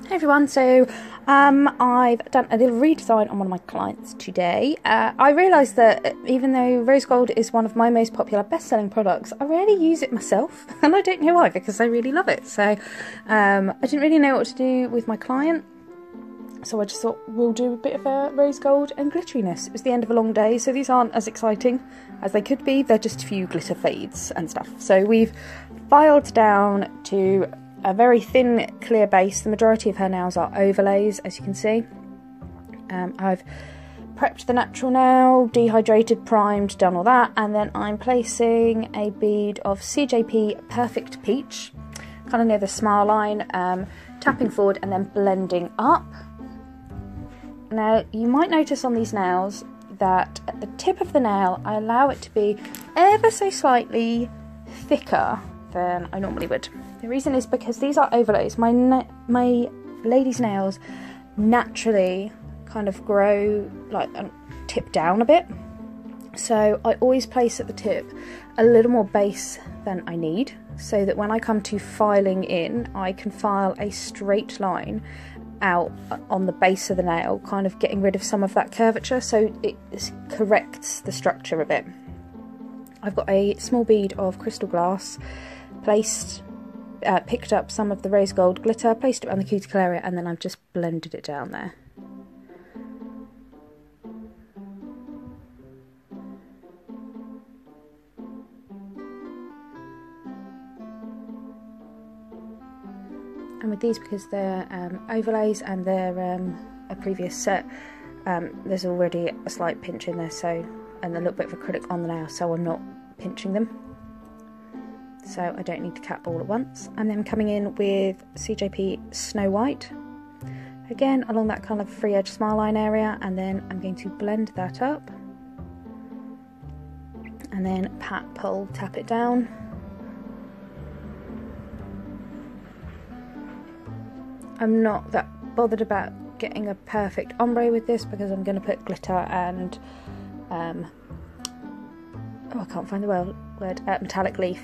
Hey everyone, so I've done a little redesign on one of my clients today. I realised that even though rose gold is one of my most popular best-selling products, I rarely use it myself, and I don't know why, because I really love it. So I didn't really know what to do with my client, so I just thought we'll do a bit of a rose gold and glitteriness. It was the end of a long day, so these aren't as exciting as they could be. They're just a few glitter fades and stuff. So we've filed down to a very thin clear base. The majority of her nails are overlays, as you can see. I've prepped the natural nail, dehydrated, primed, done all that, and then I'm placing a bead of CJP Perfect Peach, kind of near the smile line, tapping forward and then blending up. Now you might notice on these nails that at the tip of the nail I allow it to be ever so slightly thicker than I normally would. The reason is because these are overlays. My lady's nails naturally kind of grow like tip down a bit, so I always place at the tip a little more base than I need, so that when I come to filing in, I can file a straight line out on the base of the nail, kind of getting rid of some of that curvature, so it corrects the structure a bit. I've got a small bead of crystal glass, picked up some of the rose gold glitter, placed it around the cuticle area, and then I've just blended it down there. And with these, because they're overlays and they're a previous set, there's already a slight pinch in there, so, and a little bit of acrylic on the nail, so I'm not pinching them. So I don't need to cap all at once. And then coming in with CJP Snow White, again along that kind of free edge smile line area, and then I'm going to blend that up and then pat, pull, tap it down. I'm not that bothered about getting a perfect ombre with this, because I'm going to put glitter and oh, I can't find the word, metallic leaf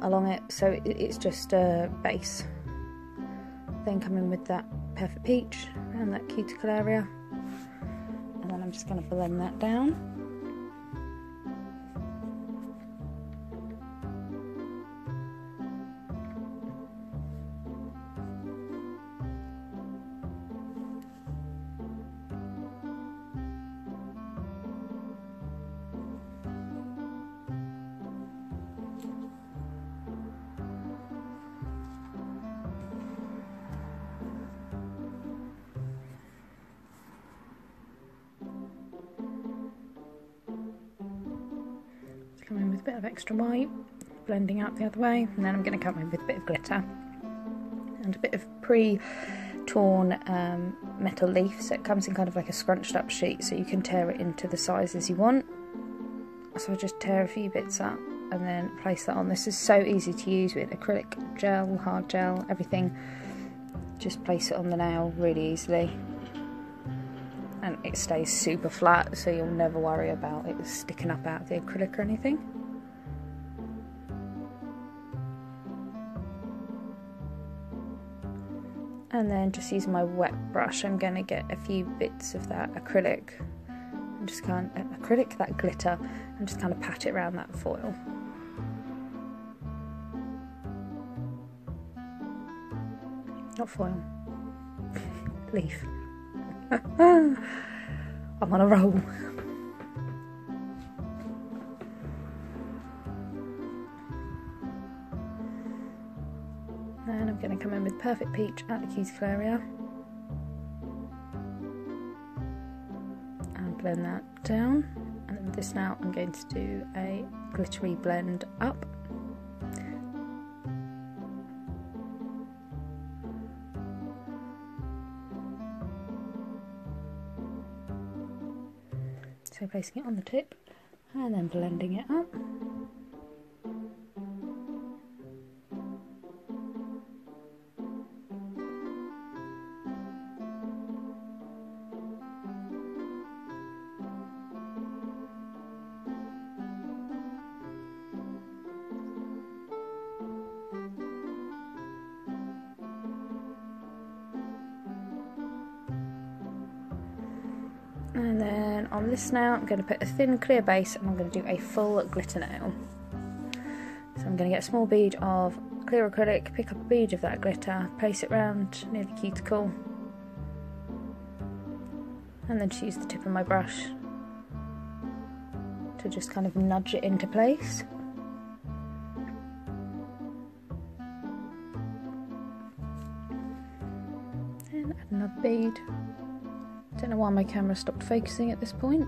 along it, so it's just a base. Then come in with that Perfect Peach around that cuticle area, and then I'm just going to blend that down. Come in with a bit of extra white, blending out the other way, and then I'm going to come in with a bit of glitter and a bit of pre-torn metal leaf, so it comes in kind of like a scrunched up sheet, so you can tear it into the sizes you want. So I just tear a few bits up and then place that on. This is so easy to use with acrylic gel, hard gel, everything. Just place it on the nail really easily, and it stays super flat, so you'll never worry about it sticking up out of the acrylic or anything. And then just using my wet brush, I'm going to get a few bits of that acrylic, and just kind of that glitter, and just kind of pat it around that foil. Not foil, leaf. I'm on a roll. And I'm going to come in with Perfect Peach at the cuticle area and blend that down. And then with this now, I'm going to do a glittery blend up. So placing it on the tip and then blending it up. And then on this nail I'm going to put a thin clear base and I'm going to do a full glitter nail. So I'm going to get a small bead of clear acrylic, pick up a bead of that glitter, place it round near the cuticle, and then just use the tip of my brush to just kind of nudge it into place. And add another bead. Don't know why my camera stopped focusing at this point.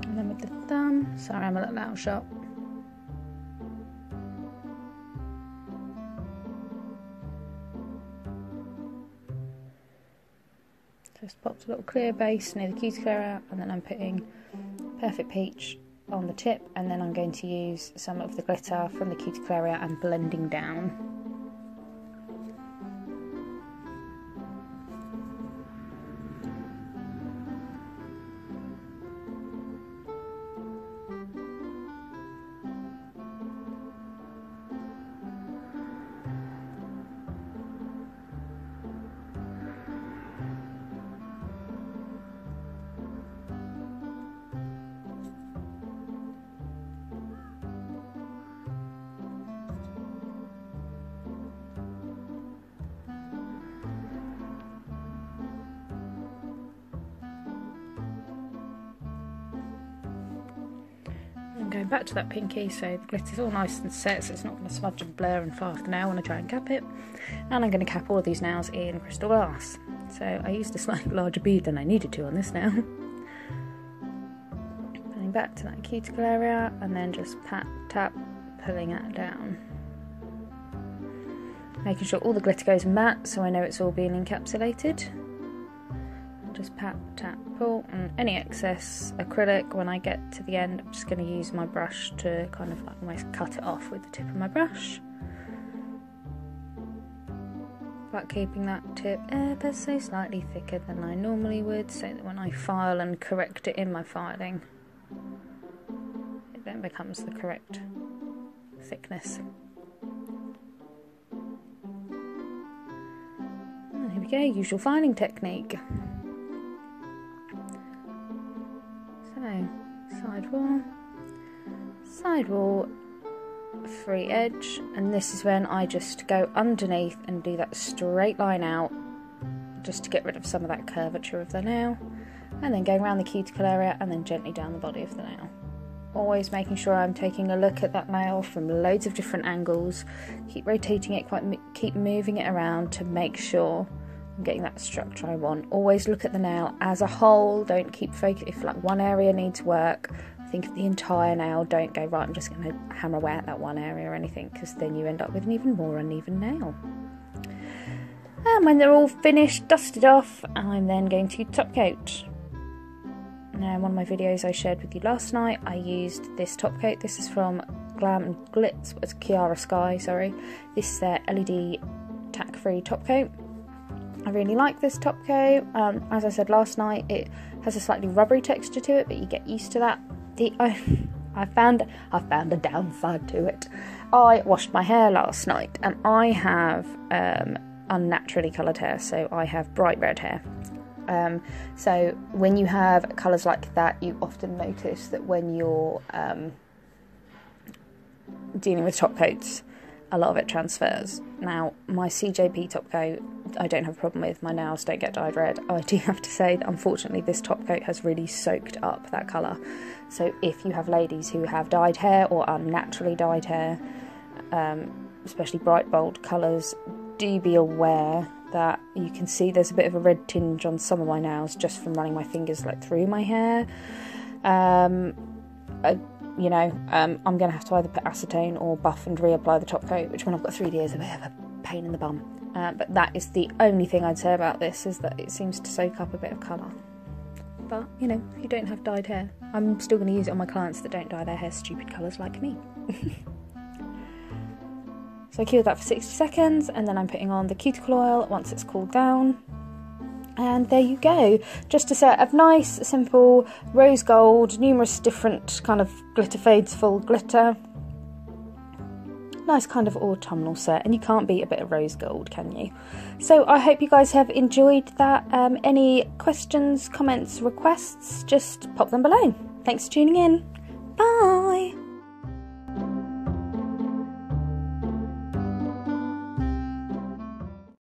And then with the thumb, sorry I'm a little out of shot. Just popped a little clear base near the cuticle area, and then I'm putting Perfect Peach on the tip, and then I'm going to use some of the glitter from the cuticle area and blending down. I'm going back to that pinky so the glitter's all nice and set, so it's not going to smudge and blur and fall off the nail when I try and cap it. And I'm going to cap all of these nails in crystal glass. So I used a slightly larger bead than I needed to on this nail. Going back to that cuticle area and then just pat, tap, pulling that down. Making sure all the glitter goes matte so I know it's all being encapsulated. Just pat, tap, pull, and any excess acrylic, when I get to the end I'm just going to use my brush to kind of like almost cut it off with the tip of my brush, but keeping that tip ever so slightly thicker than I normally would, so that when I file and correct it in my filing it then becomes the correct thickness. And here we go, usual filing technique. Sidewall, free edge, and this is when I just go underneath and do that straight line out just to get rid of some of that curvature of the nail, and then going around the cuticle area and then gently down the body of the nail. Always making sure I'm taking a look at that nail from loads of different angles, keep rotating it, keep moving it around to make sure I'm getting that structure I want. Always look at the nail as a whole, don't keep focusing. If like one area needs work, think of the entire nail, don't go right, I'm just going to hammer away at that one area or anything, because then you end up with an even more uneven nail. And when they're all finished, dusted off, I'm then going to top coat. Now in one of my videos I shared with you last night, I used this top coat. This is from Glam and Glitz, it's Kiara Sky, sorry. This is their LED tack free top coat. I really like this top coat. As I said last night, it has a slightly rubbery texture to it, but you get used to that. I found a downside to it. I washed my hair last night, and I have unnaturally coloured hair, so I have bright red hair. So when you have colours like that, you often notice that when you're dealing with top coats, a lot of it transfers. Now, my CJP top coat, I don't have a problem with. My nails don't get dyed red. I do have to say that unfortunately this top coat has really soaked up that colour. So if you have ladies who have dyed hair or unnaturally dyed hair, especially bright bold colours, do be aware that you can see there's a bit of a red tinge on some of my nails just from running my fingers like through my hair. You know, I'm going to have to either put acetone or buff and reapply the top coat, which when I've got 3D is a bit of a pain in the bum. But that is the only thing I'd say about this, is that it seems to soak up a bit of colour. But, you know, if you don't have dyed hair, I'm still going to use it on my clients that don't dye their hair stupid colours like me. So I cured that for 60 seconds, and then I'm putting on the cuticle oil once it's cooled down. And there you go, just a set of nice, simple rose gold, numerous different kind of glitter fades, full glitter. Nice kind of autumnal set, and you can't beat a bit of rose gold, can you? So I hope you guys have enjoyed that. Any questions, comments, requests, just pop them below. Thanks for tuning in. Bye!